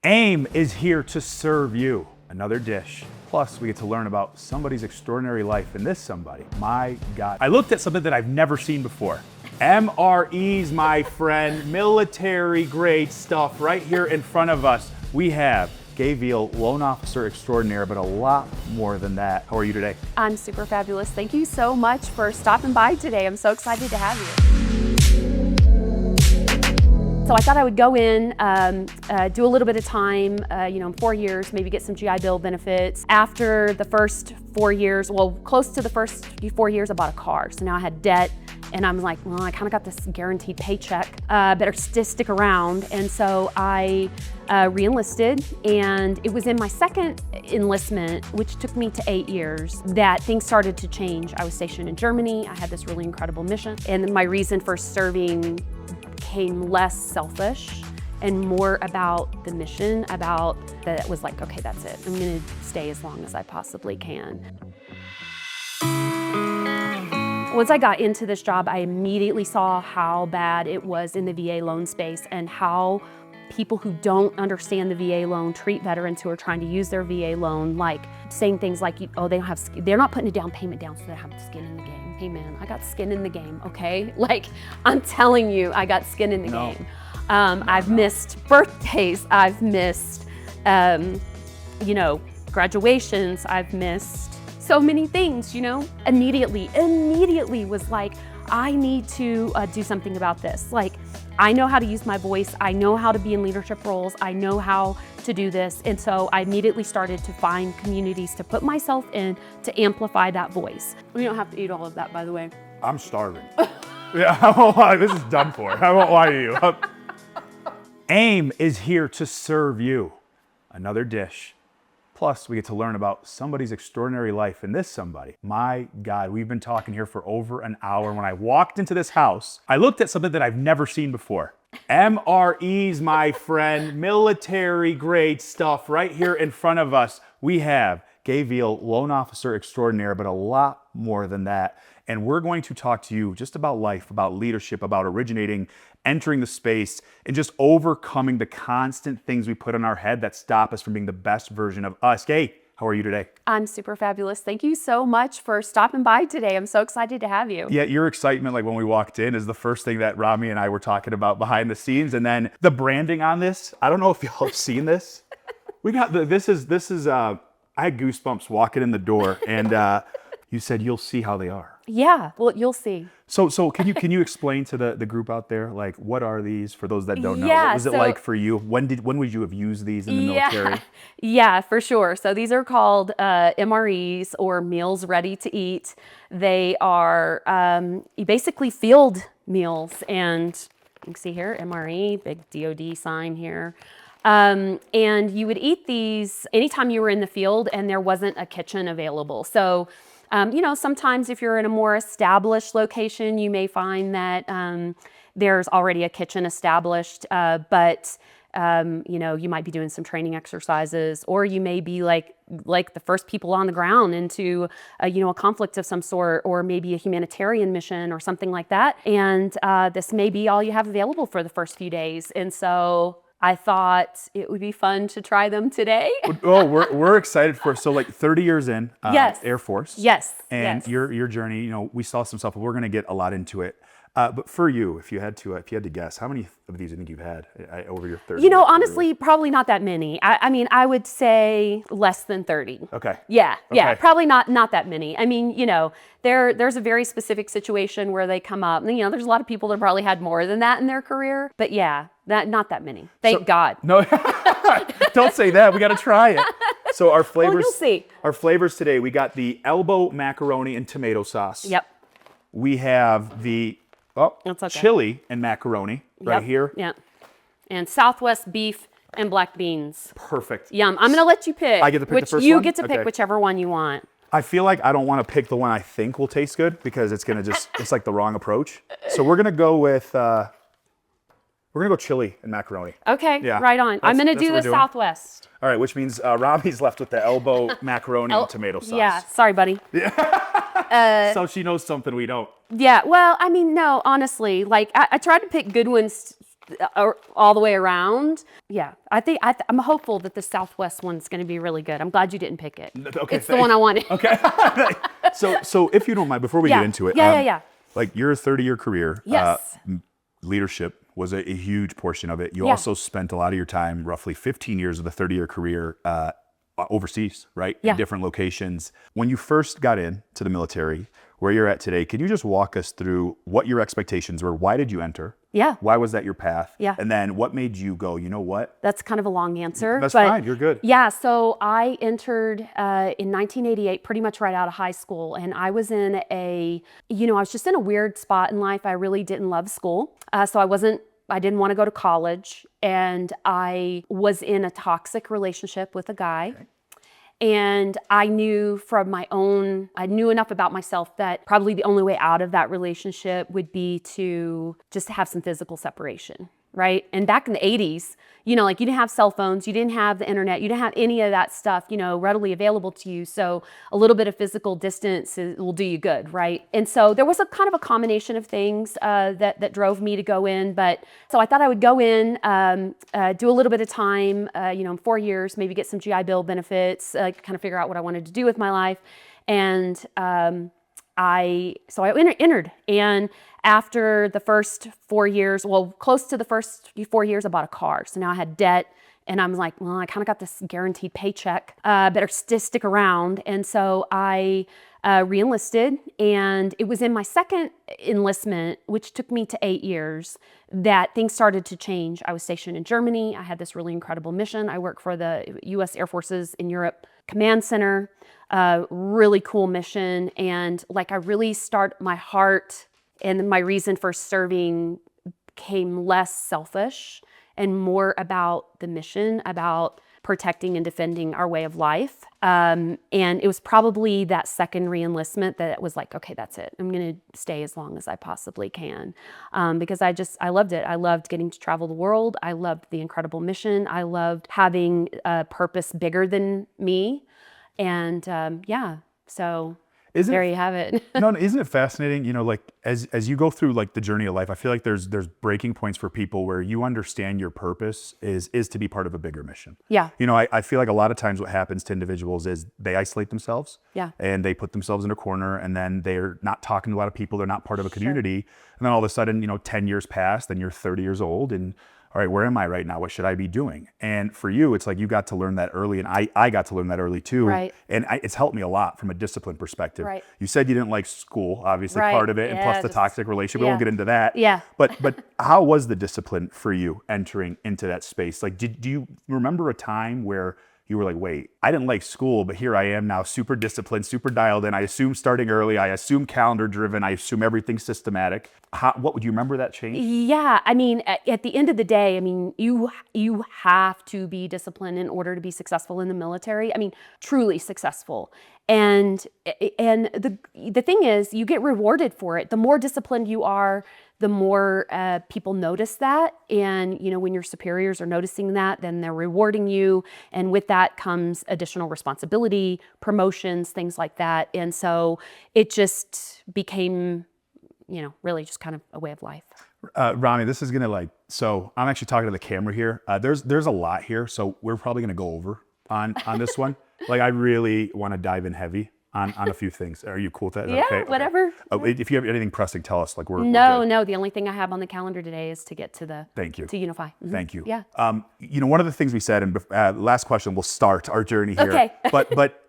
AIME is here to serve you another dish. Plus, we get to learn about somebody's extraordinary life, and this somebody, my God. I looked at something that I've never seen before. MREs, my friend, military grade stuff right here in front of us. We have Gay Veale, loan officer extraordinaire, but a lot more than that. How are you today? I'm super fabulous. Thank you so much for stopping by today. I'm so excited to have you. So I thought I would go in, do a little bit of time, in 4 years, maybe get some GI Bill benefits. After the first 4 years, well, close to the first 4 years, I bought a car. So now I had debt, and I'm like, well, I kind of got this guaranteed paycheck. Better stick around. And so I re-enlisted, and it was in my second enlistment, which took me to 8 years, that things started to change. I was stationed in Germany. I had this really incredible mission, and my reason for serving became less selfish and more about the mission, about that it was like, okay, that's it. I'm gonna stay as long as I possibly can. Once I got into this job, I immediately saw how bad it was in the VA loan space and how people who don't understand the VA loan treat veterans who are trying to use their VA loan, like saying things like, oh, they don't have, they're not putting a down payment down so they have skin in the game. Hey man, I got skin in the game, okay? Like, I'm telling you, I got skin in the game. I've missed birthdays, I've missed, graduations, I've missed so many things, Immediately was like, I need to do something about this. Like, I know how to use my voice, I know how to be in leadership roles, I know how to do this. And so I immediately started to find communities to put myself in to amplify that voice. We don't have to eat all of that, by the way. I'm starving. Yeah, I won't lie, this is done for. I won't lie to you. AIME is here to serve you another dish. Plus, we get to learn about somebody's extraordinary life, and this somebody, my God, we've been talking here for over an hour. When I walked into this house, I looked at something that I've never seen before. MREs, my friend, military grade stuff right here in front of us. We have Gay Veale, loan officer extraordinaire, but a lot more than that. And we're going to talk to you just about life, about leadership, about originating, entering the space, and just overcoming the constant things we put in our head that stop us from being the best version of us. Gay, how are you today? I'm super fabulous. Thank you so much for stopping by today. I'm so excited to have you. Yeah, your excitement, like when we walked in, is the first thing that Rami and I were talking about behind the scenes. And then the branding on this, I don't know if y'all have seen this. We got this is I had goosebumps walking in the door, and you said you'll see how they are. Yeah, well, you'll see. So can you explain to the group out there, like, what are these for those that don't know? Yeah, what was it like for you? When would you have used these in the military? Yeah, for sure. So these are called MREs, or meals ready to eat. They are basically field meals, and you can see here, MRE, big DOD sign here. And you would eat these anytime you were in the field and there wasn't a kitchen available. So sometimes if you're in a more established location, you may find that there's already a kitchen established, but you might be doing some training exercises, or you may be like the first people on the ground into a conflict of some sort, or maybe a humanitarian mission or something like that. And this may be all you have available for the first few days. And so I thought it would be fun to try them today. Oh, we're excited for, so like 30 years in, yes. Air Force. Yes. And yes. your journey, we saw some stuff, but we're going to get a lot into it. But for you, if you had to guess, how many of these do you think you've had over your 30 years? Honestly, probably not that many. I would say less than 30. Okay. Yeah, okay. Probably not that many. There's a very specific situation where they come up. There's a lot of people that probably had more than that in their career, but yeah, not that many. Thank God. No, don't say that. We got to try it. So our flavors. Well, you'll see. Our flavors today, we got the elbow macaroni and tomato sauce. Yep. We have the That's okay. chili and macaroni right here. Yeah. And Southwest beef and black beans. Perfect. Yum. I'm going to let you pick. I get to pick the first You one? get to pick Okay. whichever one you want. I feel like I don't want to pick the one I think will taste good, because it's going to it's like the wrong approach. So we're going to go with, we're going to go chili and macaroni. Okay, Yeah. right on. I'm going to do what we're the doing. Southwest. All right, which means Rami's left with the elbow macaroni and tomato sauce. Yeah, sorry, buddy. So she knows something we don't. Yeah, well, no, honestly, I tried to pick good ones all the way around. Yeah, I think I'm hopeful that the Southwest one's going to be really good. I'm glad you didn't pick it. Okay, it's the one I wanted. Okay. So if you don't mind, before we Yeah. get into it, Yeah. like your 30-year career, Yes. leadership was a huge portion of it. You Yeah. also spent a lot of your time, roughly 15 years of the 30-year career, overseas, right? Yeah. In different locations. When you first got into the military, where you're at today, can you just walk us through what your expectations were? Why did you enter? Yeah. Why was that your path? Yeah. And then what made you go, you know what? That's kind of a long answer. That's but fine. You're good. Yeah. So I entered in 1988, pretty much right out of high school. And I was in I was just in a weird spot in life. I really didn't love school. So I didn't want to go to college. And I was in a toxic relationship with a guy. Okay. And I knew I knew enough about myself that probably the only way out of that relationship would be to just have some physical separation, right? And back in the 80s, you didn't have cell phones, you didn't have the internet, you didn't have any of that stuff, readily available to you. So a little bit of physical distance will do you good, right? And so there was a kind of a combination of things that drove me to go in. But so I thought I would go in, do a little bit of time, 4 years, maybe get some GI Bill benefits, kind of figure out what I wanted to do with my life. And I entered, and after the first 4 years, close to the first 4 years, I bought a car. So now I had debt, and I'm like, well, I kind of got this guaranteed paycheck. Better stick around. And so I re-enlisted, and it was in my second enlistment, which took me to 8 years, that things started to change. I was stationed in Germany. I had this really incredible mission. I worked for the U.S. Air Force's in Europe Command Center. Really cool mission. And I really my heart and my reason for serving became less selfish and more about the mission, about protecting and defending our way of life. And it was probably that second re-enlistment that was like, okay, that's it. I'm going to stay as long as I possibly can. Because I loved it. I loved getting to travel the world. I loved the incredible mission. I loved having a purpose bigger than me. And so there you have it. No, isn't it fascinating? As you go through the journey of life, I feel like there's breaking points for people where you understand your purpose is to be part of a bigger mission. Yeah. I feel like a lot of times what happens to individuals is they isolate themselves. Yeah. And they put themselves in a corner, and then they're not talking to a lot of people. They're not part of a community. Sure. And then all of a sudden, 10 years pass, then you're 30 years old, and all right, where am I right now? What should I be doing? And for you, it's like you got to learn that early, and I got to learn that early too. Right. And it's helped me a lot from a discipline perspective. Right. You said you didn't like school, obviously Right. part of it, and Yeah, plus the toxic relationship. We won't get into that. Yeah. But how was the discipline for you entering into that space? Do you remember a time where you were like, wait, I didn't like school, but here I am now, super disciplined, super dialed in. I assume starting early. I assume calendar driven. I assume everything's systematic. What would you remember that change? Yeah, at the end of the day, you have to be disciplined in order to be successful in the military. Truly successful. And the thing is, you get rewarded for it. The more disciplined you are, the more people notice that. And, when your superiors are noticing that, then they're rewarding you. And with that comes additional responsibility, promotions, things like that. And so it just became, really just kind of a way of life. Rami, this is going to so I'm actually talking to the camera here. There's a lot here. So we're probably going to go over on this one. I really want to dive in heavy on a few things. Are you cool with that? Yeah, okay? Whatever. If you have anything pressing, tell us. We're No. The only thing I have on the calendar today is to get to Thank you. To unify. Mm-hmm. Thank you. Yeah. One of the things we said, and last question, we'll start our journey here. Okay. but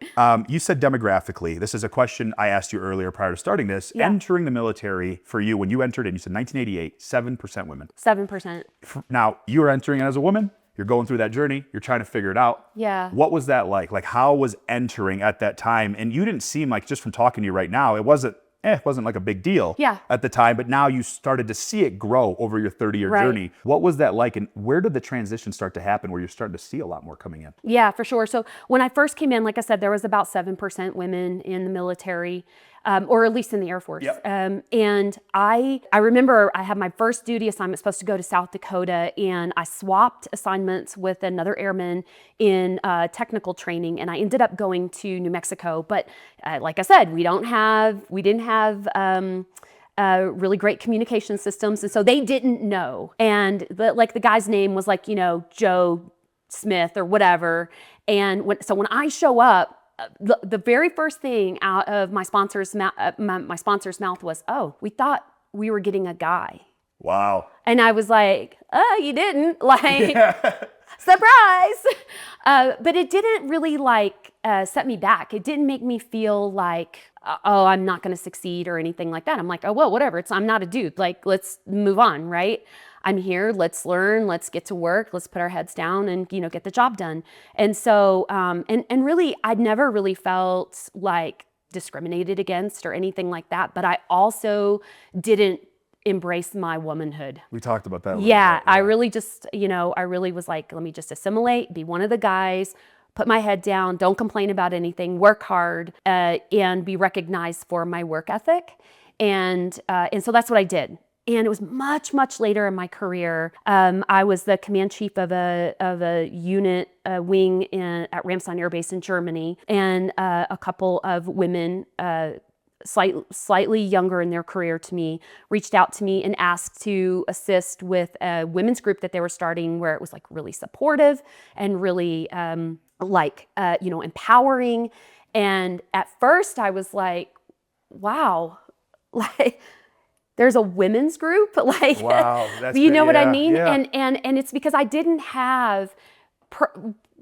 you said demographically. This is a question I asked you earlier prior to starting this. Yeah. Entering the military for you, when you entered in, you said 1988, 7% women. 7%. Now, you were entering it as a woman. You're going through that journey. You're trying to figure it out. Yeah. What was that like? How was entering at that time? And you didn't seem like, just from talking to you right now, it wasn't like a big deal at the time, but now you started to see it grow over your 30-year journey. What was that like, and where did the transition start to happen where you're starting to see a lot more coming in? Yeah, for sure. So when I first came in, like I said, there was about 7% women in the military. Or at least in the Air Force. Yep. And I remember I had my first duty assignment, supposed to go to South Dakota, and I swapped assignments with another airman in technical training, and I ended up going to New Mexico. But like I said, we didn't have really great communication systems. And so they didn't know. And the guy's name was like, Joe Smith or whatever. And when I show up, the very first thing out of my sponsor's mouth was, "Oh, we thought we were getting a guy." Wow. And I was like, "Oh, you didn't." Surprise. But it didn't really set me back. It didn't make me feel like, oh, I'm not going to succeed or anything like that. I'm like, oh, well, whatever. I'm not a dude. Let's move on, right? I'm here. Let's learn. Let's get to work. Let's put our heads down and, get the job done. And so, and really, I'd never really felt like discriminated against or anything like that. But I also didn't embrace my womanhood. We talked about that. Yeah, I really just, I really was like, let me just assimilate, be one of the guys, put my head down, don't complain about anything, work hard, and be recognized for my work ethic. And so that's what I did. And it was much, much later in my career. I was the command chief of a unit, wing at Ramstein Air Base in Germany, and a couple of women, slightly younger in their career to me, reached out to me and asked to assist with a women's group that they were starting, where it was really supportive and really empowering. And at first I was like, wow, there's a women's group, wow, that's you know what I mean? Yeah. And it's because I didn't have,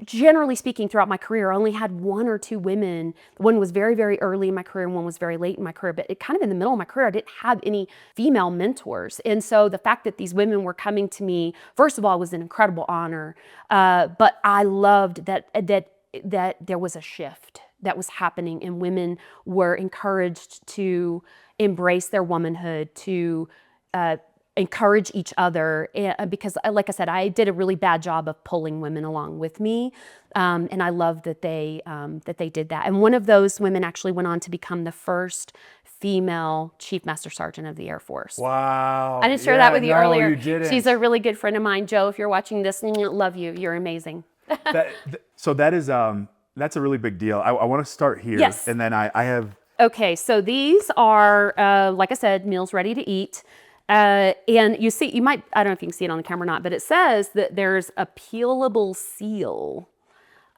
generally speaking, throughout my career, I only had one or two women. One was very, very early in my career, and one was very late in my career. But kind of in the middle of my career, I didn't have any female mentors. And so the fact that these women were coming to me, first of all, was an incredible honor. But I loved that there was a shift that was happening, and women were encouraged to embrace their womanhood, to encourage each other, because like I said, I did a really bad job of pulling women along with me, and I love that they did that. And one of those women actually went on to become the first female Chief Master Sergeant of the Air Force. Wow. I didn't share that with you earlier. You didn't. She's a really good friend of mine. Joe, if you're watching this, love you. You're amazing. So that's a really big deal. I want to start here. Yes. And then I have... Okay, so these are, like I said, meals ready to eat. And you see, I don't know if you can see it on the camera or not, but it says that there's a peelable seal.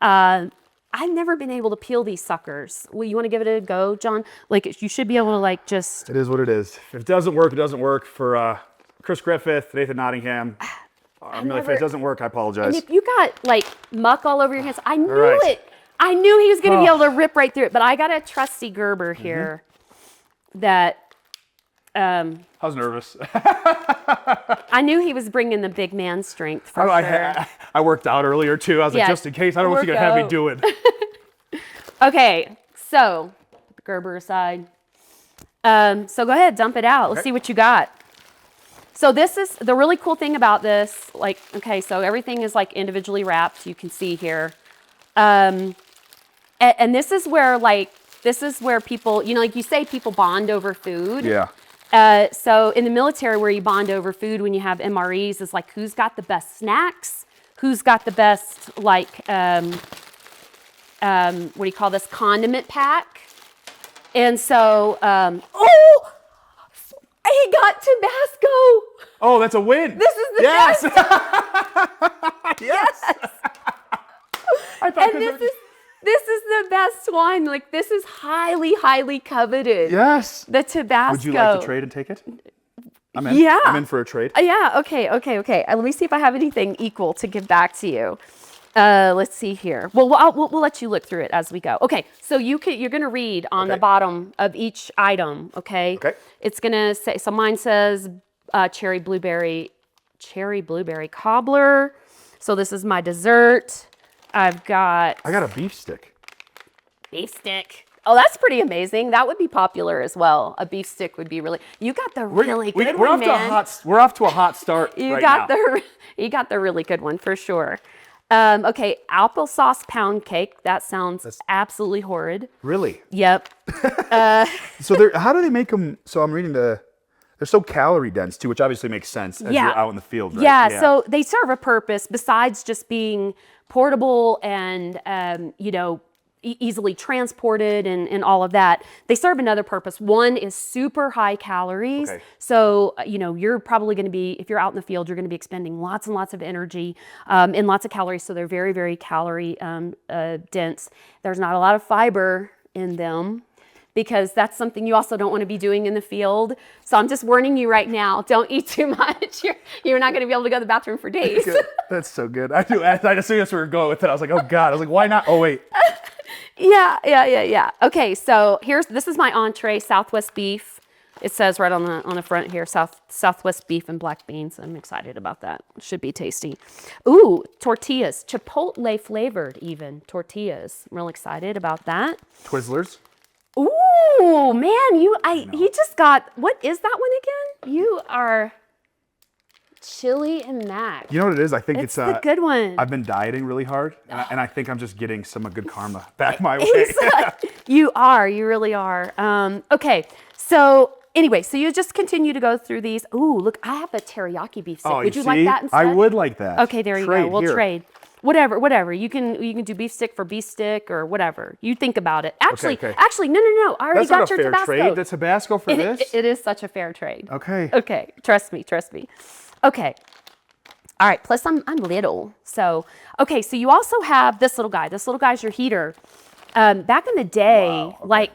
I've never been able to peel these suckers. Well, you want to give it a go, John? You should be able to just... It is what it is. If it doesn't work, it doesn't work. For Chris Griffith, Nathan Nottingham. If it doesn't work, I apologize. And if you got muck all over your hands, I knew right. it. I knew he was going to be able to rip right through it, but I got a trusty Gerber here that... I was nervous. I knew he was bringing the big man strength for sure. I worked out earlier too. I was like, just in case, I don't know what you're going to have me doing. Okay, so put the Gerber aside. So go ahead, dump it out. Let's see what you got. So this is the really cool thing about this. Okay, so everything is individually wrapped. You can see here. And this is where people, you say people bond over food. Yeah. So in the military, where you bond over food when you have MREs is who's got the best snacks, who's got the best what do you call this, condiment pack. And so, he got Tabasco. Oh, that's a win. This is the best. Yes. And this is the best one. This is highly, highly coveted. Yes. The Tabasco. Would you like to trade and take it? I'm in. Yeah. I'm in for a trade. Yeah. Okay. Let me see if I have anything equal to give back to you. Let's see here. Well, we'll let you look through it as we go. Okay. So you're going to read on the bottom of each item. Okay. Okay. It's going to say. So mine says cherry blueberry cobbler. So this is my dessert. I got a beef stick. Beef stick. Oh, that's pretty amazing. That would be popular as well. A beef stick would be really. You got the really good one, man. We're off to a hot start. You got the really good one for sure. Okay, applesauce pound cake. That sounds absolutely horrid. Really? Yep. So how do they make them? So I'm reading they're so calorie dense too, which obviously makes sense as you're out in the field, right? Yeah, so they serve a purpose besides just being portable and, easily transported and all of that. They serve another purpose. One is super high calories. Okay. So, you're probably going to be, if you're out in the field, you're going to be expending lots and lots of energy and lots of calories. So they're very, very calorie dense. There's not a lot of fiber in them, because that's something you also don't want to be doing in the field. So I'm just warning you right now, don't eat too much. You're not going to be able to go to the bathroom for days. Good. That's so good. I just knew that's where we were going with it. I was like, oh God. I was like, why not? Oh, wait. Yeah. Okay, so this is my entree, Southwest beef. It says right on the front here, Southwest beef and black beans. I'm excited about that. It should be tasty. Ooh, tortillas, Chipotle flavored even tortillas. I'm real excited about that. Twizzlers. Ooh, man, he just got, what is that one again? You are chili and mac. You know what it is? I think it's the good one. I've been dieting really hard, and I think I'm just getting some good karma back my way. You really are. Okay, so anyway, so you just continue to go through these. Ooh, look, I have a teriyaki beef stick. Oh, would you like that instead? I would like that. Okay, there you go. We'll trade. Whatever. You can do beef stick for beef stick or whatever. You think about it. Actually, Okay. No. I already got your Tabasco. That's not a fair trade. The Tabasco for this? It is such a fair trade. Okay. Okay. Trust me. Okay. All right. Plus, I'm little. So, okay. So you also have this little guy. This little guy's your heater. Back in the day, Wow, okay.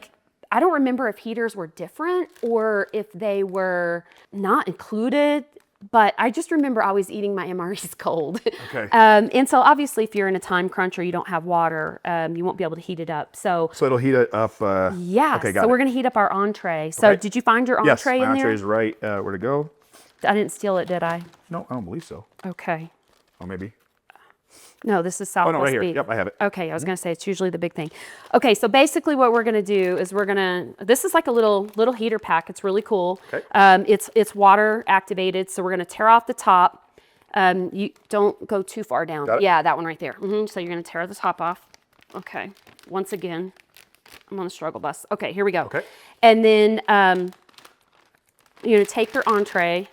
I don't remember if heaters were different or if they were not included. But I just remember always eating my MREs cold. Okay. And so obviously if you're in a time crunch or you don't have water, you won't be able to heat it up. So it'll heat it up. yeah, Okay, got so it. we're gonna heat up our entree. So Okay. did you find your Yes, entree my in there? entree is right where to go. I didn't steal it, did I? No, I don't believe so. Okay. Oh, maybe. No, this is Southwest Oh, no, right here. beef. Yep, I have it. Okay, I was gonna say it's usually the big thing. Okay, so basically what we're gonna do is this is like a little heater pack. It's really cool. Okay. It's water activated, so we're gonna tear off the top. You don't go too far down. Got it. Yeah, that one right there. So you're gonna tear the top off. Okay, once again, I'm on a struggle bus. Okay, here we go. Okay. And then you're gonna take your entree.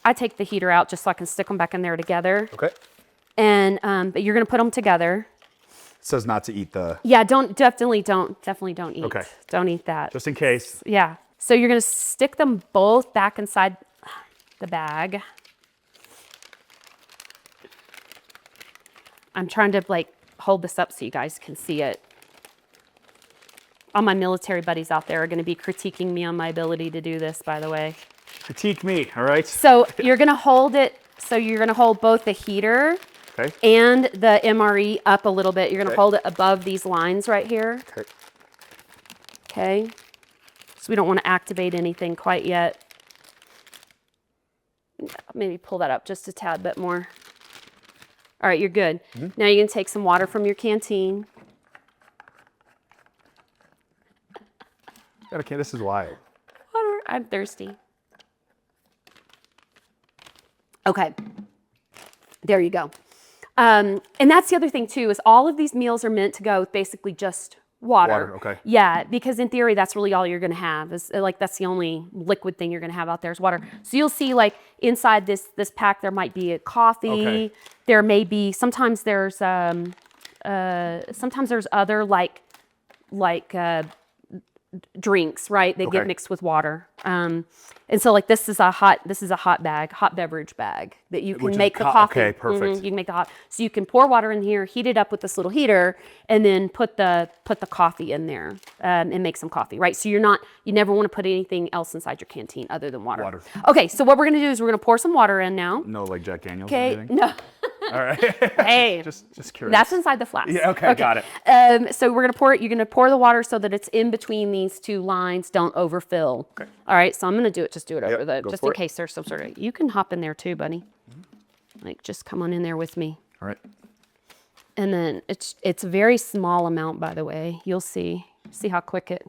I take the heater out just so I can stick them back in there together. Okay. And but you're gonna put them together. It says not to eat the. Yeah, definitely don't eat. Okay. Don't eat that. Just in case. Yeah. So you're gonna stick them both back inside the bag. I'm trying to hold this up so you guys can see it. All my military buddies out there are gonna be critiquing me on my ability to do this, by the way. Critique me, all right? So you're gonna hold it. So you're gonna hold both the heater. Okay. And the MRE up a little bit. You're gonna Okay. hold it above these lines right here. Okay. Okay. So we don't want to activate anything quite yet. Maybe pull that up just a tad bit more. All right, you're good. Now you can take some water from your canteen. Okay, this is wild. Water, I'm thirsty. Okay, there you go. And that's the other thing too, is all of these meals are meant to go with basically just water. Water, okay. Yeah, because in theory, that's really all you're gonna have. Is that's the only liquid thing you're gonna have out there is water. So you'll see inside this pack, there might be a coffee. Okay. There may be, sometimes there's other drinks, right? They Okay. get mixed with water. And so this is a hot beverage bag that you can Which is make the coffee. okay, perfect. You can make the hot. So you can pour water in here, heat it up with this little heater, and then put the coffee in there and make some coffee, right? So you never want to put anything else inside your canteen other than water. Water. Okay, so what we're gonna do is we're gonna pour some water in now. No, like Jack Daniels. Okay, Or anything? no. All right. Hey, just curious. that's inside the flask. Yeah, okay, got it. So you're gonna pour the water so that it's in between these two lines. Don't overfill. Okay. All right, so I'm gonna just do it over Yep, go just for in it. case there's some sort of, you can hop in there too, buddy. Just come on in there with me. All right. And then it's a very small amount, by the way. You'll see how quick it.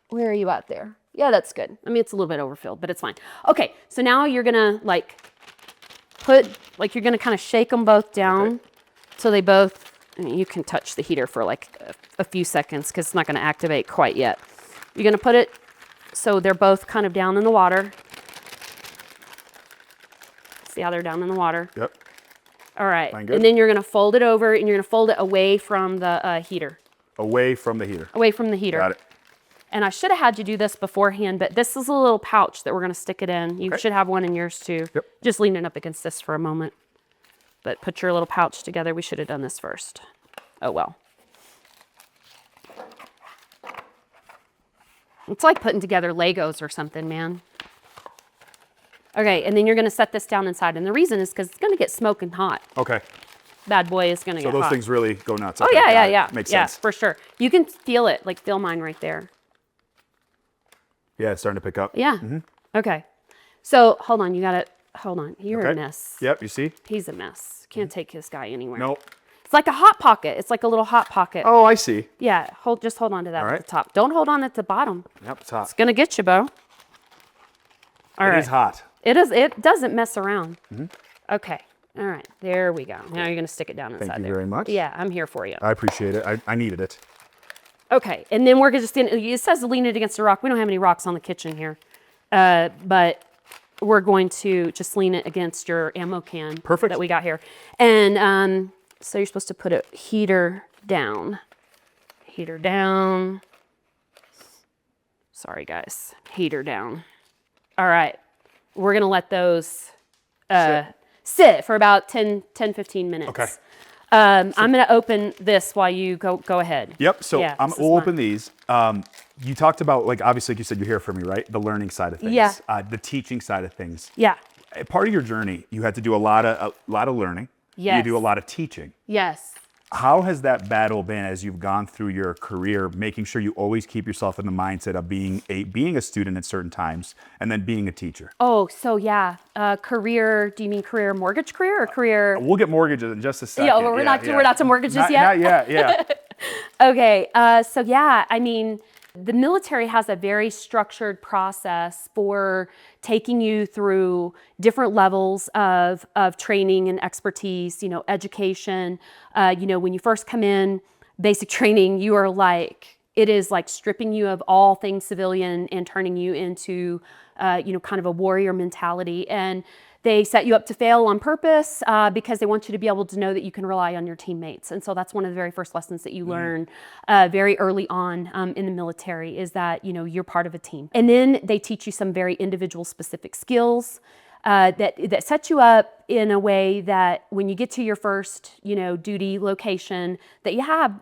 Where are you at there? Yeah, that's good. I mean, it's a little bit overfilled, but it's fine. Okay, so now you're gonna you're gonna kind of shake them both down. Okay. So they both, you can touch the heater for a few seconds because it's not gonna activate quite yet. You're gonna put it so they're both kind of down in the water. See how they're down in the water? Yep. All right. Fine, good. And then you're going to fold it over, and you're going to fold it away from the heater. Away from the heater. Away from the heater. Got it. And I should have had you do this beforehand, but this is a little pouch that we're going to stick it in. You should have one in yours too. Yep. Just lean it up against this for a moment. But put your little pouch together. We should have done this first. Oh, well. It's like putting together Legos or something, man. Okay, and then you're going to set this down inside. And the reason is because it's going to get smoking hot. Okay. Bad boy is going to get hot. So those things really go nuts. Oh, Okay, yeah, got yeah, it. yeah. Makes yeah, sense. for sure. You can feel it, like feel mine right there. Yeah, it's starting to pick up. Yeah. Okay. So hold on, hold on. You're a Okay. mess. Yep, you see? He's a mess. Can't take this guy anywhere. Nope. It's like a hot pocket. It's like a little hot pocket. Oh, I see. Yeah, just hold on to that All at right. the top. Don't hold on at the bottom. Yep, it's hot. It's gonna get you, Bo. All right. It is hot. It is. It doesn't mess around. Okay. All right. There we go. Now you're gonna stick it down inside Thank you there. very much. Yeah, I'm here for you. I appreciate it. I needed it. Okay, and then we're just gonna, it says to lean it against a rock. We don't have any rocks on the kitchen here. But we're going to just lean it against your ammo can Perfect. that we got here. And so you're supposed to put a heater down. Heater down. Sorry, guys. Heater down. All right. We're going to let those sit for about 15 minutes. Okay. I'm going to open this while you go ahead. Yep. So Yeah, this is we'll fun. open these. You talked about, like, obviously, like you said, you're here for me, right? The learning side of things. Yeah. The teaching side of things. Yeah. Part of your journey, you had to do a lot of learning. Yes. You do a lot of teaching. Yes. How has that battle been as you've gone through your career, making sure you always keep yourself in the mindset of being a student at certain times and then being a teacher? Oh, so yeah. Career, do you mean career mortgage career or career? We'll get mortgages in just a second. Yeah, we're not to mortgages Not- yet? Not yet, yeah. Okay, so yeah, I mean, the military has a very structured process for taking you through different levels of training and expertise, education. When you first come in, basic training, you are like, it is like stripping you of all things civilian and turning you into, kind of a warrior mentality. And they set you up to fail on purpose because they want you to be able to know that you can rely on your teammates. And so that's one of the very first lessons that you learn very early on in the military is that, you're part of a team. And then they teach you some very individual specific skills that set you up in a way that when you get to your first, duty location, that you have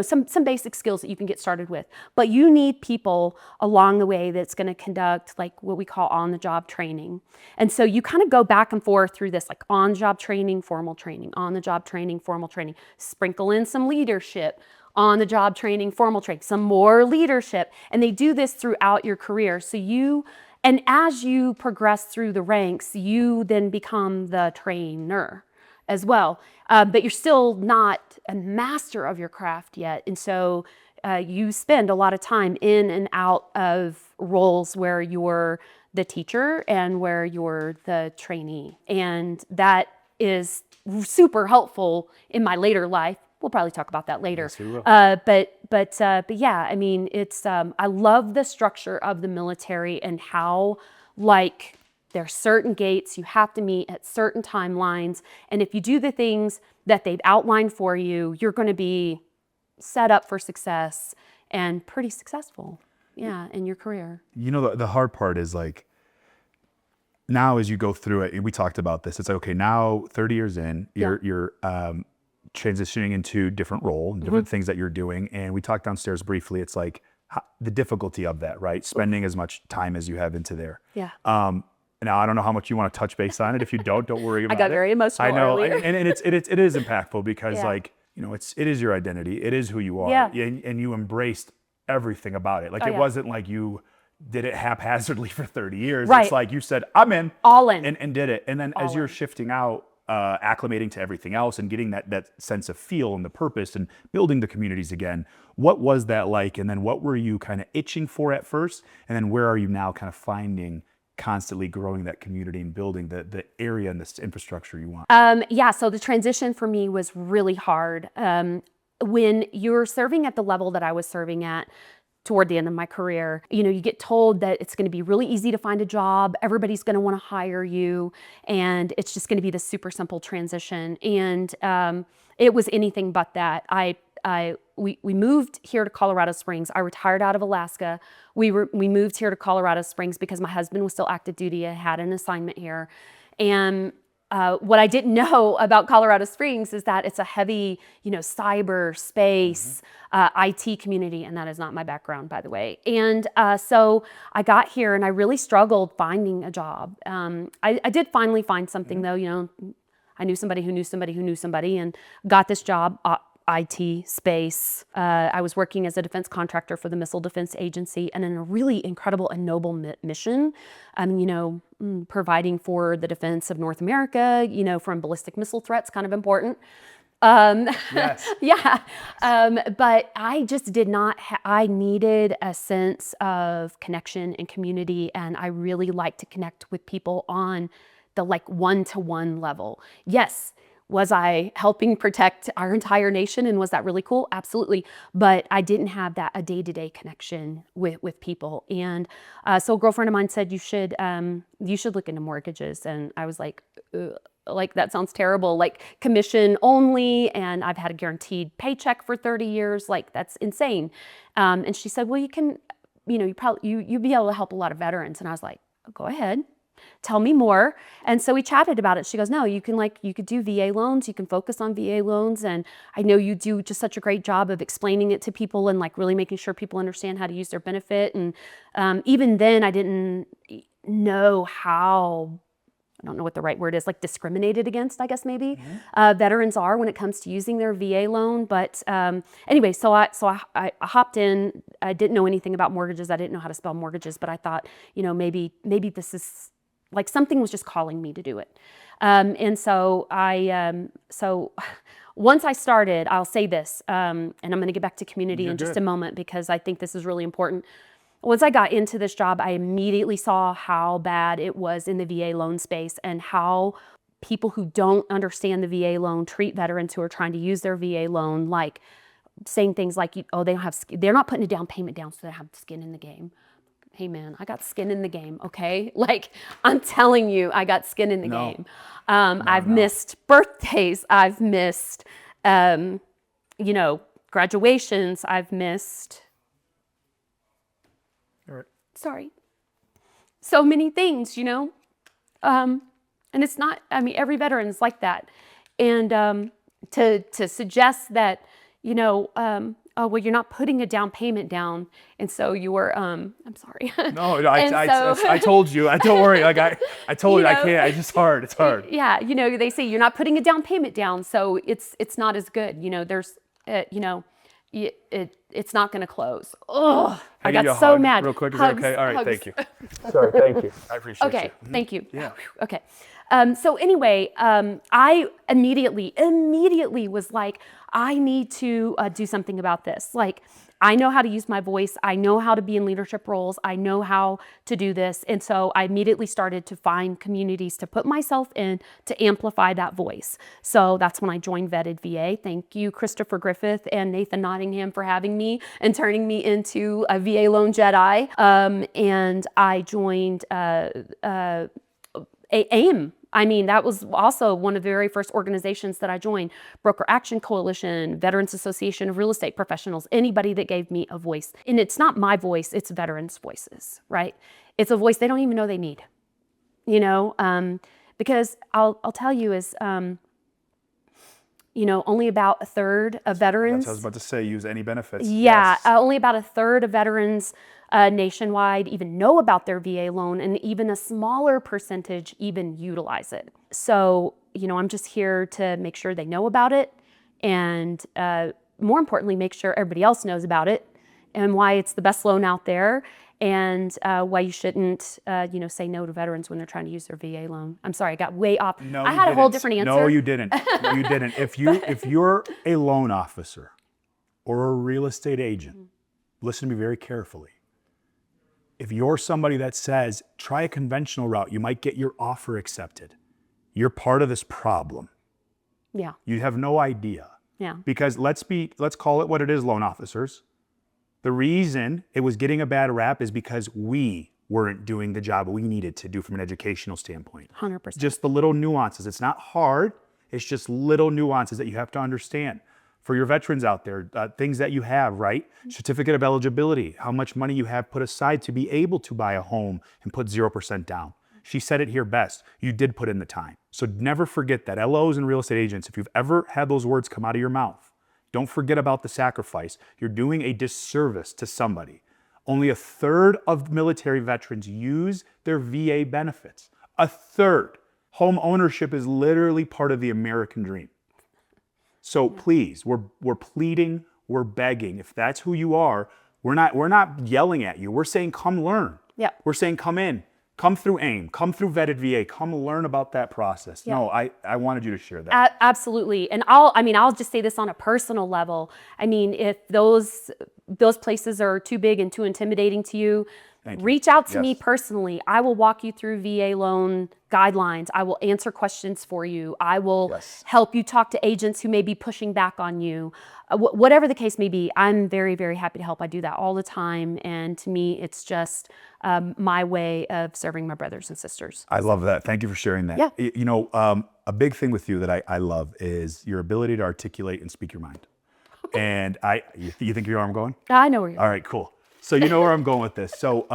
some basic skills that you can get started with. But you need people along the way that's going to conduct like what we call on-the-job training. And so you kind of go back and forth through this like on-job training, formal training, on-the-job training, formal training, sprinkle in some leadership, on-the-job training, formal training, some more leadership. And they do this throughout your career. And as you progress through the ranks, you then become the trainer as well. But you're still not a master of your craft yet. And so you spend a lot of time in and out of roles where you're the teacher and where you're the trainee. And that is super helpful in my later life. We'll probably talk about that later. Yes, we will. But yeah, I mean, it's, I love the structure of the military and how there are certain gates you have to meet at certain timelines. And if you do the things that they've outlined for you, you're going to be set up for success and pretty successful, in your career. The hard part is like, now as you go through it, and we talked about this, it's like, okay, now 30 years in, you're transitioning into different role and different things that you're doing. And we talked downstairs briefly, it's like the difficulty of that, right? Spending as much time as you have into there. Yeah. Now, I don't know how much you want to touch base on it. If you don't worry about it. I got very emotional I know, earlier. and it is impactful because Yeah. it is your identity. It is who you are. Yeah. And you embraced everything about it. Like it wasn't like you did it haphazardly for 30 years. Right. It's like you said, I'm in. All in. And did it. And then as you're shifting out, acclimating to everything else and getting that sense of feel and the purpose and building the communities again, what was that like? And then what were you kind of itching for at first? And then where are you now kind of finding constantly growing that community and building the area and this infrastructure you want? So the transition for me was really hard. When you're serving at the level that I was serving at, toward the end of my career. You know, you get told that it's going to be really easy to find a job, everybody's going to want to hire you, and it's just going to be this super simple transition. And it was anything but that. We moved here to Colorado Springs. I retired out of Alaska. We moved here to Colorado Springs because my husband was still active duty. I had an assignment here. And what I didn't know about Colorado Springs is that it's a heavy, you know, cyber space, IT community, and that is not my background, by the way. And so I got here and I really struggled finding a job. I did finally find something though, you know, I knew somebody who knew somebody who knew somebody and got this job, IT space. I was working as a defense contractor for the Missile Defense Agency and in a really incredible and noble mission, you know, providing for the defense of North America, you know, from ballistic missile threats, kind of important. Yes. Yeah. But I just did not, I needed a sense of connection and community. And I really like to connect with people on the like one-to-one level. Yes. Was I helping protect our entire nation, and was that really cool? Absolutely. But I didn't have that a day-to-day connection with people. And so a girlfriend of mine said, you should look into mortgages. And I was like that sounds terrible, like commission only. And I've had a guaranteed paycheck for 30 years. Like that's insane. And she said, well, you can, you know, you'd be able to help a lot of veterans. And I was like, oh, go ahead. Tell me more. And so we chatted about it. She goes, no, you could do VA loans. You can focus on VA loans. And I know you do just such a great job of explaining it to people and like really making sure people understand how to use their benefit. And even then I didn't know how, I don't know what the right word is, like discriminated against, I guess maybe, veterans are when it comes to using their VA loan. But anyway, so I hopped in. I didn't know anything about mortgages. I didn't know how to spell mortgages, but I thought, you know, maybe this is, like something was just calling me to do it. And so once I started, I'll say this, and I'm going to get back to community in just a moment because I think this is really important. Once I got into this job, I immediately saw how bad it was in the VA loan space and how people who don't understand the VA loan treat veterans who are trying to use their VA loan, like saying things like, oh, they're not putting a down payment down so they have skin in the game. Hey man, I got skin in the game, okay? Like, I'm telling you, I got skin in the game. I've missed birthdays. I've missed, you know, graduations. I've missed, sorry, so many things, you know? And it's not, I mean, every veteran's like that. And to suggest that, you know, oh, well, you're not putting a down payment down. And so you were, I'm sorry. No, I told you, don't worry. Like I told you, I can't, it's hard. Yeah. You know, they say you're not putting a down payment down. So it's not as good. You know, there's, you know, it's not going to close. Oh, I got so mad. Real quick. Is that okay? All right. Thank you. Sorry. Thank you. I appreciate you. Okay. Thank you. Yeah. Okay. So anyway, I immediately was like, I need to do something about this. Like, I know how to use my voice. I know how to be in leadership roles. I know how to do this. And so I immediately started to find communities to put myself in to amplify that voice. So that's when I joined Vetted VA. Thank you, Christopher Griffith and Nathan Nottingham, for having me and turning me into a VA Loan Jedi. And I joined AIME. I mean, that was also one of the very first organizations that I joined. Broker Action Coalition, Veterans Association of Real Estate Professionals, anybody that gave me a voice. And it's not my voice, it's veterans' voices, right? It's a voice they don't even know they need, you know? Because I'll tell you is, you know, only about a third of veterans. That's what I was about to say, use any benefits. Yeah, yes. Only about a third of veterans nationwide even know about their VA loan, and even a smaller percentage even utilize it. So, you know, I'm just here to make sure they know about it, and more importantly, make sure everybody else knows about it and why it's the best loan out there, and why you shouldn't, you know, say no to veterans when they're trying to use their VA loan. I'm sorry, I got way off. No, I had a whole different answer. No, you didn't. No, you didn't. If you're a loan officer or a real estate agent, listen to me very carefully. If you're somebody that says, try a conventional route, you might get your offer accepted. You're part of this problem. Yeah. You have no idea. Yeah. Because let's call it what it is, loan officers. The reason it was getting a bad rap is because we weren't doing the job we needed to do from an educational standpoint. 100%. Just the little nuances. It's not hard. It's just little nuances that you have to understand. For your veterans out there, things that you have, right? Certificate of eligibility, how much money you have put aside to be able to buy a home and put 0% down. She said it here best. You did put in the time. So never forget that. LOs and real estate agents, if you've ever had those words come out of your mouth, don't forget about the sacrifice. You're doing a disservice to somebody. Only a third of military veterans use their VA benefits. A third. Home ownership is literally part of the American dream. So please, we're pleading, we're begging. If that's who you are, we're not yelling at you. We're saying come learn. Yeah. We're saying come in. Come through AIME, come through Vetted VA, come learn about that process. Yeah. No, I wanted you to share that. Absolutely. And I'll just say this on a personal level. I mean, if those places are too big and too intimidating to you, reach out to me personally. I will walk you through VA loan guidelines. I will answer questions for you. I will help you talk to agents who may be pushing back on you. Whatever the case may be, I'm very, very happy to help. I do that all the time. And to me, it's just my way of serving my brothers and sisters. I love that. Thank you for sharing that. Yeah. You know, a big thing with you that I love is your ability to articulate and speak your mind. And you think you know where I'm going? I know where you're going. All right, cool. So you know where I'm going with this. So,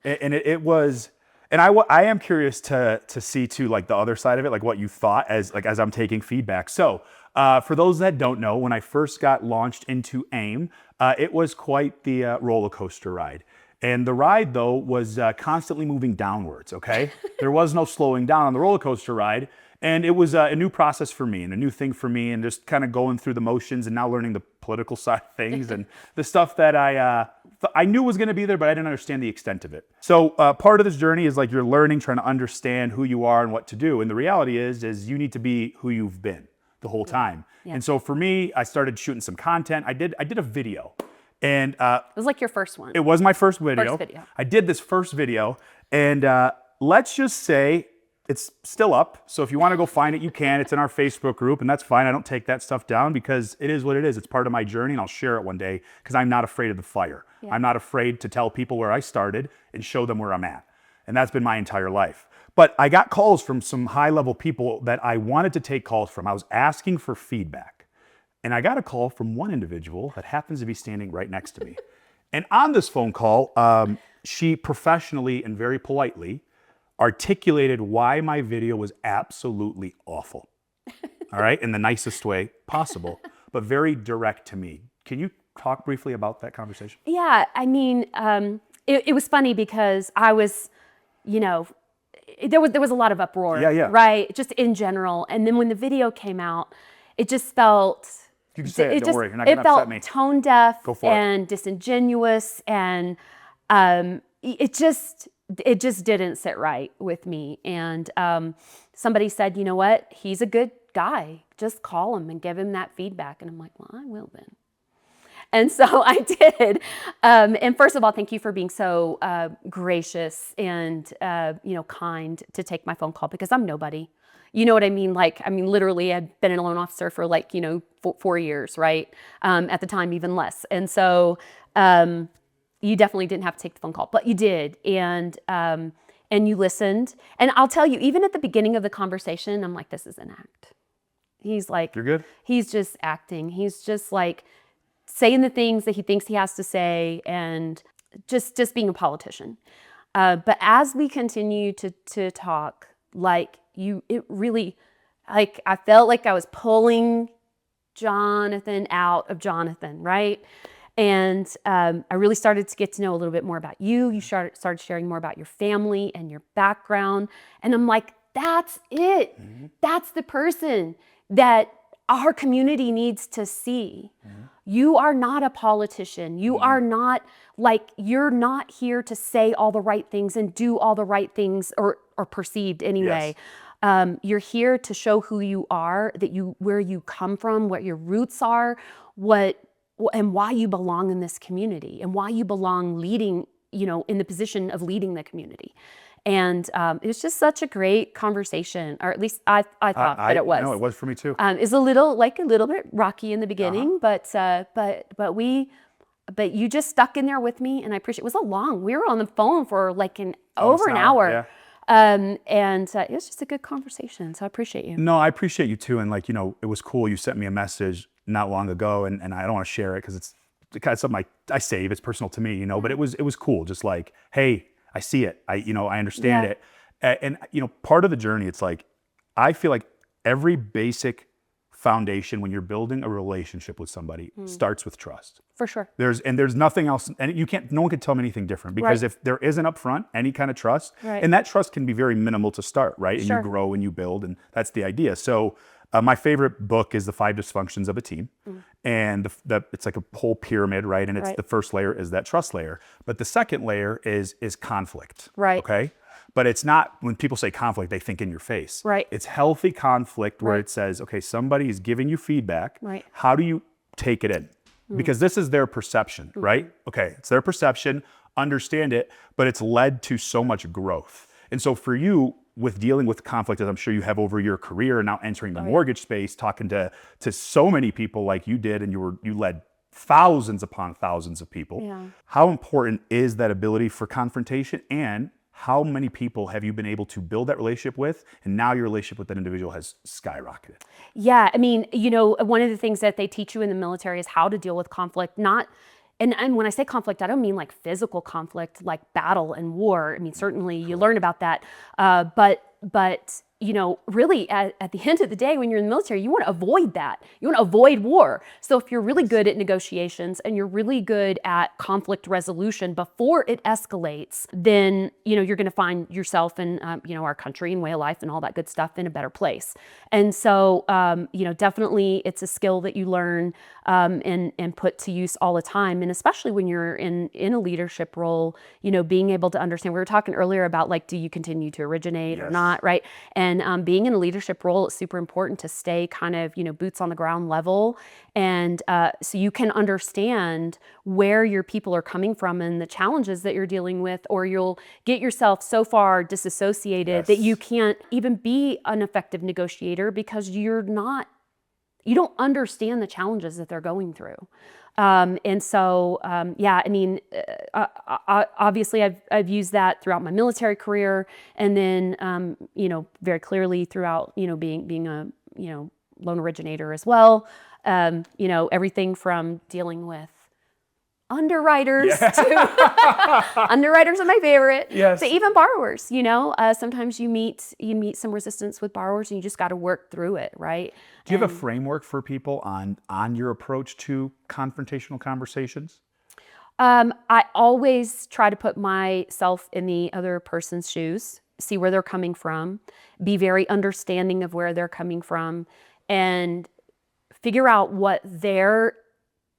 and it was, and I am curious to see too, like the other side of it, like what you thought as I'm taking feedback. So, for those that don't know, when I first got launched into AIME, it was quite the roller coaster ride. And the ride though was constantly moving downwards. Okay, there was no slowing down on the roller coaster ride. And it was a new process for me and a new thing for me, and just kind of going through the motions and now learning the political side of things and the stuff that I knew was going to be there, but I didn't understand the extent of it. So part of this journey is like you're learning, trying to understand who you are and what to do. And the reality is you need to be who you've been the whole time. Yeah. And so for me, I started shooting some content. I did a video, and it was like your first one. It was my first video. I did this first video, and let's just say it's still up. So if you want to go find it, you can. It's in our Facebook group, and that's fine. I don't take that stuff down because it is what it is. It's part of my journey, and I'll share it one day because I'm not afraid of the fire. Yeah. I'm not afraid to tell people where I started and show them where I'm at. And that's been my entire life. But I got calls from some high-level people that I wanted to take calls from. I was asking for feedback. And I got a call from one individual that happens to be standing right next to me. And on this phone call, she professionally and very politely articulated why my video was absolutely awful. All right, in the nicest way possible, but very direct to me. Can you talk briefly about that conversation? Yeah, I mean, it was funny because I was, you know, there was a lot of uproar, right? Just in general. And then when the video came out, it just felt, you can say it, don't worry, you're not gonna upset me. It felt tone deaf and disingenuous, and it just didn't sit right with me. And somebody said, you know what, he's a good guy. Just call him and give him that feedback. And I'm like, well, I will then. And so I did. And first of all, thank you for being so gracious and kind to take my phone call, because I'm nobody. You know what I mean? Literally, I'd been a loan officer for 4 years, right? At the time, even less. And so you definitely didn't have to take the phone call, but you did. And you listened. And I'll tell you, even at the beginning of the conversation, I'm like, this is an act. He's like, you're good. He's just acting. He's just like saying the things that he thinks he has to say, and just being a politician. But as we continue to talk, it really, I felt like I was pulling Jonathon out of Jonathon, right? And I really started to get to know a little bit more about you. You started sharing more about your family and your background. And I'm like, that's it. Mm-hmm. That's the person that our community needs to see. Mm-hmm. You are not a politician. You are not you're not here to say all the right things and do all the right things, or perceived anyway. Yes. You're here to show who you are, where you come from, what your roots are, and why you belong in this community, and why you belong leading, in the position of leading the community. And it was just such a great conversation, or at least I thought that it was. No, it was for me too. It's a little bit rocky in the beginning, but we but you just stuck in there with me, and I appreciate it. It was we were on the phone for like over an hour, hour. yeah. And it was just a good conversation. So I appreciate you. No, I appreciate you too. And like, it was cool. You sent me a message not long ago, and I don't want to share it because it's kind of something I save. It's personal to me, but it was cool. Just like, hey, I see it. I understand it. And part of the journey, it's like, I feel like every basic foundation when you're building a relationship with somebody starts with trust. For sure. There's nothing else, and no one can tell me anything different, because if there isn't upfront any kind of trust, and that trust can be very minimal to start, right? And you grow and you build, and that's the idea. So my favorite book is The 5 Dysfunctions of a Team, and it's like a whole pyramid, right? And it's the first layer is that trust layer, but the second layer is conflict, right? Okay. But it's not, when people say conflict, they think in your face. Right. It's healthy conflict where it says, okay, somebody is giving you feedback. Right. How do you take it in? Because this is their perception, right? Okay, it's their perception, understand it, but it's led to so much growth. And so for you, with dealing with conflict, as I'm sure you have over your career, and now entering the mortgage space, talking to so many people like you did, and you led thousands upon thousands of people. Yeah. How important is that ability for confrontation, and how many people have you been able to build that relationship with, and now your relationship with that individual has skyrocketed? Yeah, I mean, one of the things that they teach you in the military is how to deal with conflict. And when I say conflict, I don't mean like physical conflict, like battle and war. I mean, certainly you learn about that, but really at the end of the day, when you're in the military, you want to avoid that. You want to avoid war. So if you're really good at negotiations and you're really good at conflict resolution before it escalates, then, you're going to find yourself and, our country and way of life and all that good stuff in a better place. And so, definitely it's a skill that you learn and put to use all the time. And especially when you're in a leadership role, being able to understand, we were talking earlier about like, do you continue to originate or not, right? And being in a leadership role, it's super important to stay kind of, boots on the ground level. And so you can understand where your people are coming from and the challenges that you're dealing with, or you'll get yourself so far disassociated that you can't even be an effective negotiator because you don't understand the challenges that they're going through. And so, I mean, obviously I've used that throughout my military career, and then, very clearly throughout, being a, loan originator as well. Everything from dealing with underwriters to underwriters are my favorite, to even borrowers. Sometimes you meet some resistance with borrowers, and you just got to work through it, right? Do you have a framework for people on your approach to confrontational conversations? I always try to put myself in the other person's shoes, see where they're coming from, be very understanding of where they're coming from, and figure out what their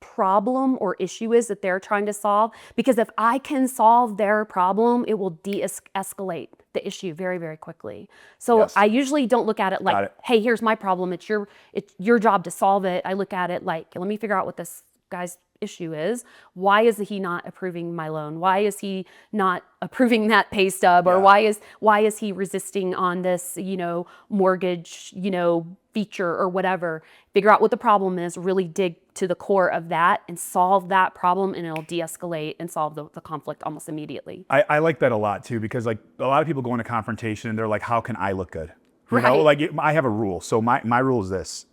problem or issue is that they're trying to solve. Because if I can solve their problem, it will de-escalate the issue very, very quickly. So I usually don't look at it like, hey, here's my problem. It's your job to solve it. I look at it like, let me figure out what this guy's issue is. Why is he not approving my loan? Why is he not approving that pay stub? Or why is he resisting on this, mortgage, feature or whatever? Figure out what the problem is, really dig to the core of that and solve that problem, and it'll de-escalate and solve the conflict almost immediately. I like that a lot too, because like a lot of people go into confrontation and they're like, how can I look good? I have a rule. So my rule is this.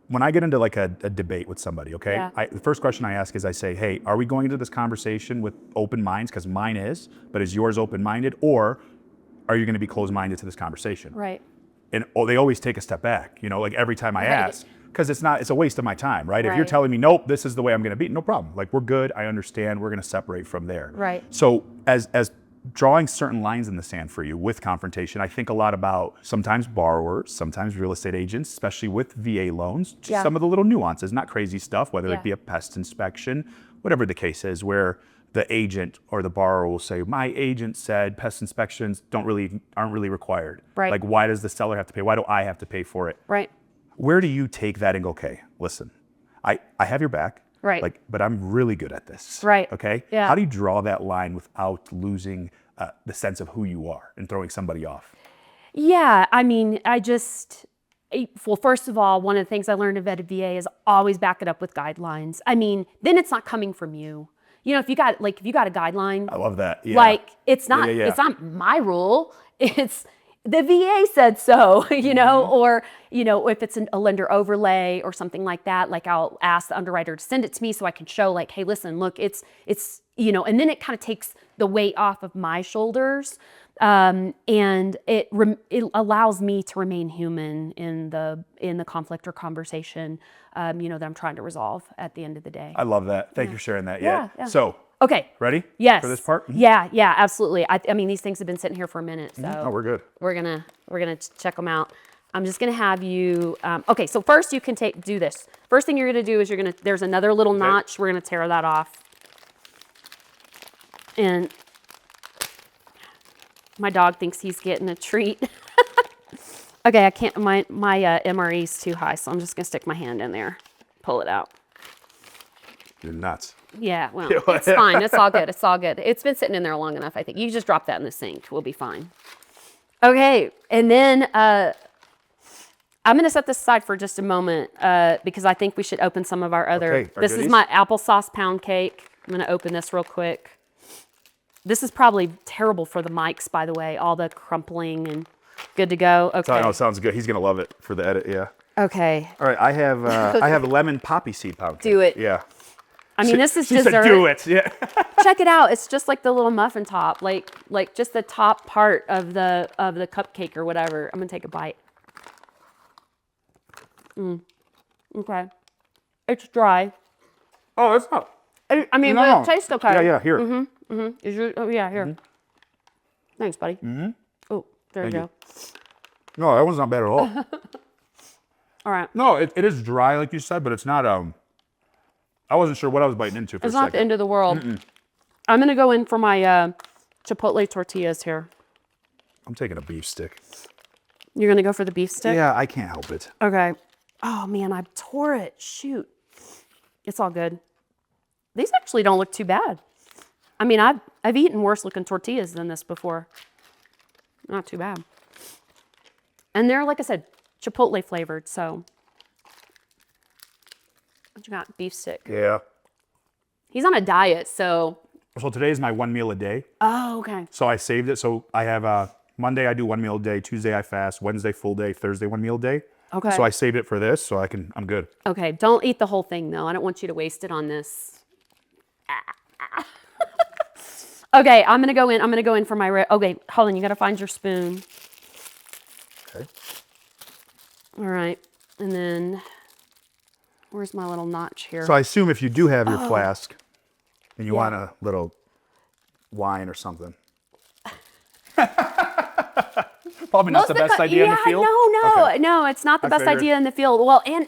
When I get into like a debate with somebody, okay, the first question I ask is, I say, hey, are we going into this conversation with open minds? Because mine is, but is yours open-minded? Or are you going to be closed-minded to this conversation? Right. And they always take a step back, like every time I ask, because it's a waste of my time, right? If you're telling me, nope, this is the way I'm going to be, no problem. Like, we're good. I understand. We're going to separate from there. Right. So as drawing certain lines in the sand for you with confrontation, I think a lot about sometimes borrowers, sometimes real estate agents, especially with VA loans, just some of the little nuances, not crazy stuff, whether it be a pest inspection, whatever the case is, where the agent or the borrower will say, my agent said pest inspections aren't really required. Right. Like, why does the seller have to pay? Why do I have to pay for it? Right. Where do you take that and go, okay, listen, I have your back. Right. But I'm really good at this. Right. Okay. Yeah. How do you draw that line without losing the sense of who you are and throwing somebody off? Yeah. I mean, Well, first of all, one of the things I learned at VA is always back it up with guidelines. I mean, then it's not coming from you. You know, if you got a guideline, I love that. Yeah. like it's not my rule. It's the VA said so, you know, or, you know, if it's a lender overlay or something like that, like I'll ask the underwriter to send it to me so I can show like, hey, listen, look, it's, you know, and then it kind of takes the weight off of my shoulders. And it allows me to remain human in the conflict or conversation, you know, that I'm trying to resolve at the end of the day. I love that. Thank you for sharing that. Yeah. So, okay. ready? Yes. For this part? Yeah, absolutely. I mean, these things have been sitting here for a minute, so Oh, we're good. we're gonna check them out. I'm just gonna have you. Okay, so first you can do this. First thing you're gonna do is there's another little notch. We're gonna tear that off, and my dog thinks he's getting a treat. Okay, I can't. My MRE is too high, so I'm just gonna stick my hand in there, pull it out. You're nuts. Yeah, well, it's fine. It's all good. It's all good. It's been sitting in there long enough, I think. You just drop that in the sink. We'll be fine. Okay, and then I'm going to set this aside for just a moment because I think we should open some of our other... Okay, this is my applesauce pound cake. I'm going to open this real quick. This is probably terrible for the mics, by the way. All the crumpling and good to go. Okay. Oh, sounds good. He's going to love it for the edit, yeah. Okay. All right, I have a lemon poppy seed pound cake. Do it. Yeah. I mean, this is she dessert. Said, do it. Yeah. Check it out. It's just like the little muffin top, like just the top part of the cupcake or whatever. I'm gonna take a bite. Okay. It's dry. Oh, it's not. I mean, No. but it tastes okay. Yeah, here. Is your, oh yeah, here. Thanks, buddy. Oh, there you go. No, that one's not bad at all. All right. No, it is dry, like you said, but it's not, I wasn't sure what I was biting into for a It's second. not the end of the world. I'm gonna go in for my chipotle tortillas here. I'm taking a beef stick. You're gonna go for the beef stick? Yeah, I can't help it. Okay. Oh man, I tore it. Shoot. It's all good. These actually don't look too bad. I mean, I've eaten worse looking tortillas than this before. Not too bad. And they're, like I said, chipotle flavored, so. What you got? Beef stick. Yeah. He's on a diet, so. So today is my one meal a day. Oh, okay. So I saved it. So I have Monday I do one meal a day, Tuesday I fast, Wednesday full day, Thursday one meal a day. Okay. So I saved it for this, so I'm good. Okay, don't eat the whole thing though. I don't want you to waste it on this. Okay, I'm gonna go in for my. Okay, hold on. You gotta find your spoon. Okay. All right, and then where's my little notch here? So I assume if you do have your flask and you want a little wine or something. Probably not the best idea in the field. No, it's not the best idea in the field. Well, and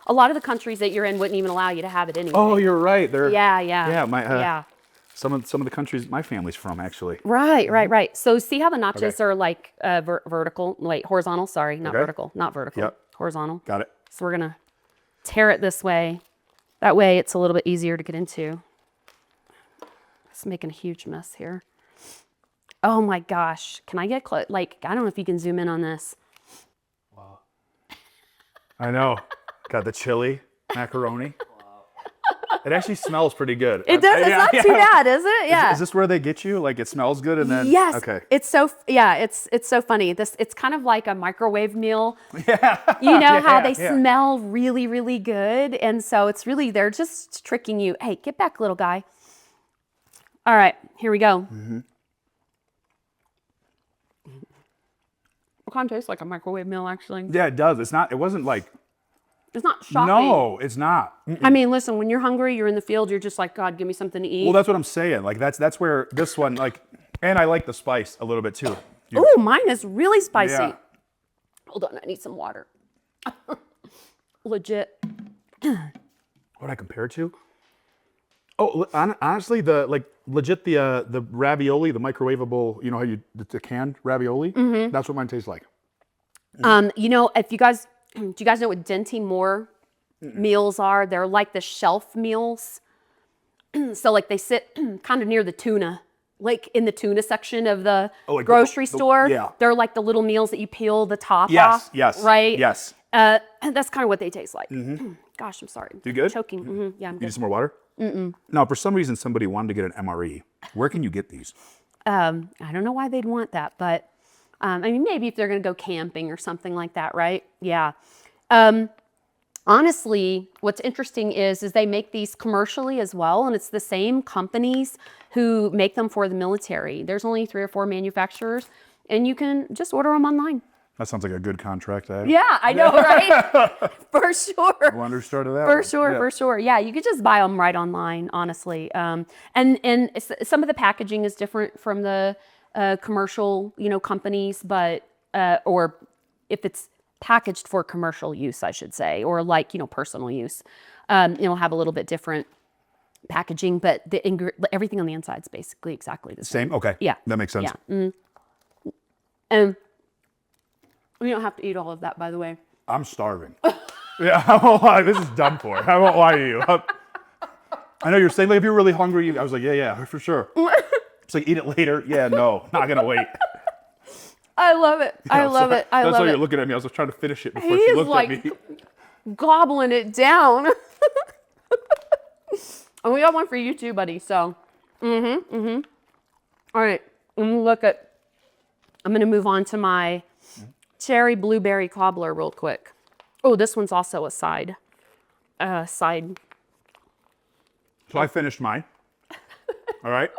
a lot of the countries that you're in wouldn't even allow you to have it anyway. Oh, you're right. Yeah. Yeah. Some of the countries my family's from, actually. Right. So see how the notches are like vertical, like horizontal. Sorry, not vertical. Yep. Horizontal. Got it. So we're gonna tear it this way. That way, it's a little bit easier to get into. It's making a huge mess here. Oh my gosh! Can I get close? Like, I don't know if you can zoom in on this. Wow. I know. Got the chili macaroni. It actually smells pretty good. It does. It's not too bad, is it? Yeah. Is this where they get you? Like it smells good and then? Yes. Okay. It's so funny. It's kind of like a microwave meal. Yeah. You know how they smell really, really good, and so it's really they're just tricking you. Hey, get back, little guy. All right, here we go. It kind of tastes like a microwave meal, actually. Yeah, it does. It wasn't like. It's not shocking. No, it's not. I mean, listen, when you're hungry, you're in the field, you're just like, God, give me something to eat. Well, that's what I'm saying. Like that's where this one, like, and I like the spice a little bit too. Oh, mine is really spicy. Yeah. Hold on, I need some water. Legit. What would I compare it to? Oh, honestly, legit the ravioli, the microwavable, you know how the canned ravioli? That's what mine tastes like. You know, if you guys, do you guys know what Denti Moore meals are? They're like the shelf meals. So like they sit kind of near the tuna like in the tuna section of the like grocery store. yeah. They're like the little meals that you peel the top Yes, off. yes, Right? yes. That's kind of what they taste like. Gosh, I'm sorry. You good? Choking. Yeah, I'm You good. need some more water? Now, for some reason, somebody wanted to get an MRE. Where can you get these? I don't know why they'd want that, but I mean, maybe if they're going to go camping or something like that, right? Yeah. Honestly, what's interesting is they make these commercially as well, and it's the same companies who make them for the military. There's only 3 or 4 manufacturers, and you can just order them online. That sounds like a good contract to have. Yeah, I know, right? For sure. Wonder started that For one. sure, Yeah. for sure. Yeah, you could just buy them right online, honestly. And some of the packaging is different from the commercial, companies, but or if it's packaged for commercial use, I should say, or like personal use, it'll have a little bit different packaging, but everything on the inside is basically exactly the same. Same? Okay. Yeah. That makes sense. Yeah. And we don't have to eat all of that, by the way. I'm starving. Yeah, I won't lie. This is done for. I won't lie to you. I know you're saying, like, if you're really hungry, I was like, yeah, for sure. It's like, eat it later. Yeah, no, not going to wait. I love it. I love it. I That's love why it. you're looking at me. I was trying to finish it before He she is looked like at me. gobbling it down. And we got one for you too, buddy. So, All right. I'm going to move on to my cherry blueberry cobbler real quick. Oh, this one's also a side. So I finished mine. All right.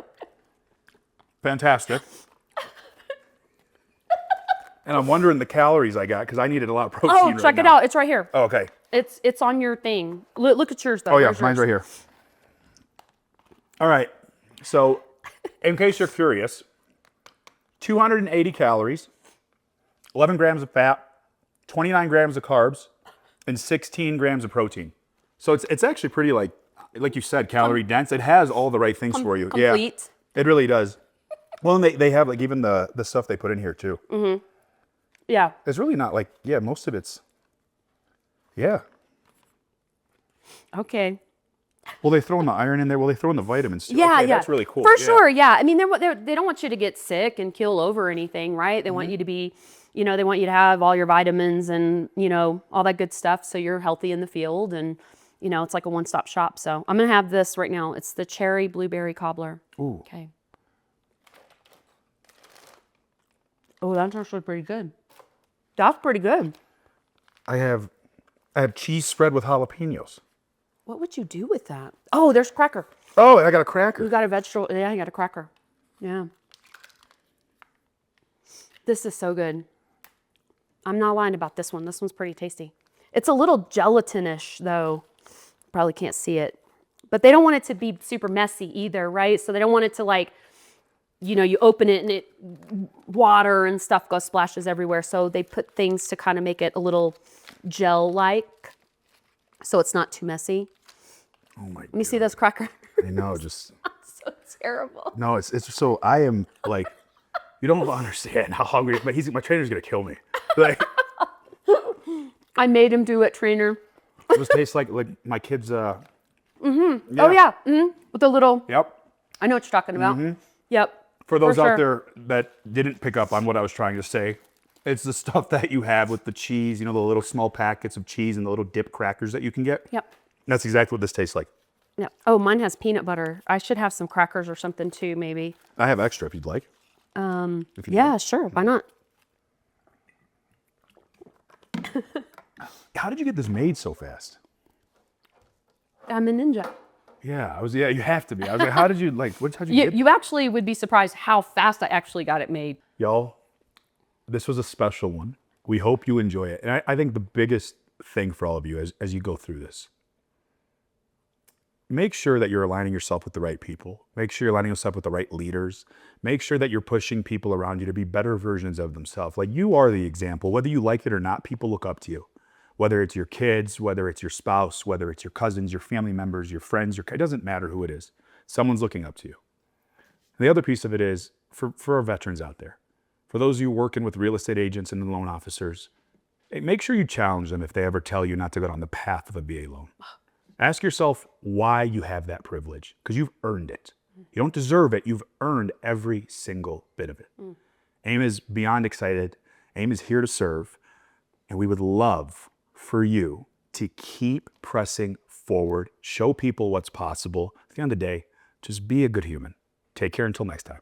Fantastic. And I'm wondering the calories I got because I needed a lot of protein. Oh, check it out. It's right here. Oh, okay. It's on your thing. Look at yours though. Oh yeah, Where's mine's yours? right here. All right. So, in case you're curious, 280 calories, 11 grams of fat, 29 grams of carbs, and 16 grams of protein. So it's actually pretty like you said, calorie dense. It has all the right things for you. Complete. Yeah, it really does. Well, and they have like even the stuff they put in here too. Mm-hmm. Yeah. It's really not like, most of it's, Okay. Well, they throw in the iron in there. Well, they throw in the vitamins too. Yeah, Okay, yeah. That's really cool. For Yeah. sure, yeah. I mean, they don't want you to get sick and keel over or anything, right? They Mm-hmm. want you to be, they want you to have all your vitamins and, all that good stuff so you're healthy in the field and, it's like a one-stop shop. So I'm going to have this right now. It's the cherry blueberry cobbler. Ooh. Okay. Oh, that's actually pretty good. That's pretty good. I have cheese spread with jalapenos. What would you do with that? Oh, there's cracker. Oh, and I got a cracker. You got a vegetable. Yeah, you got a cracker. Yeah. This is so good. I'm not lying about this one. This one's pretty tasty. It's a little gelatinish, though. Probably can't see it. But they don't want it to be super messy either, right? So they don't want it to like, you open it and water and stuff splashes everywhere. So they put things to kind of make it a little gel-like, so it's not too messy. Oh my God. Let me see this cracker. I know, just. So terrible. No, it's just so, I am like, you don't understand how hungry, but my trainer's going to kill me. Like, I made him do it, trainer. it just tastes like my kids, Oh yeah. With the little, Yep. I know what you're talking about. Yep. For those sure. out there that didn't pick up on what I was trying to say, it's the stuff that you have with the cheese, the little small packets of cheese and the little dip crackers that you can get. Yep. That's exactly what this tastes like. Yep. Oh, mine has peanut butter. I should have some crackers or something too, maybe. I have extra if you'd like. If you Yeah, sure. Why not? How did you get this made so fast? I'm a ninja. Yeah, you have to be. I was like, how did you, how'd you get You actually would be surprised how fast I actually got it made. Y'all, this was a special one. We hope you enjoy it. And I think the biggest thing for all of you as you go through this, make sure that you're aligning yourself with the right people. Make sure you're aligning yourself with the right leaders. Make sure that you're pushing people around you to be better versions of themselves. Like, you are the example. Whether you like it or not, people look up to you. Whether it's your kids, whether it's your spouse, whether it's your cousins, your family members, your friends, it doesn't matter who it is. Someone's looking up to you. And the other piece of it is for our veterans out there, for those of you working with real estate agents and loan officers, make sure you challenge them if they ever tell you not to go down the path of a VA loan. Ask yourself why you have that privilege, because you've earned it. You don't deserve it. You've earned every single bit of it. AIME is beyond excited. AIME is here to serve. And we would love for you to keep pressing forward, show people what's possible. At the end of the day, just be a good human. Take care until next time.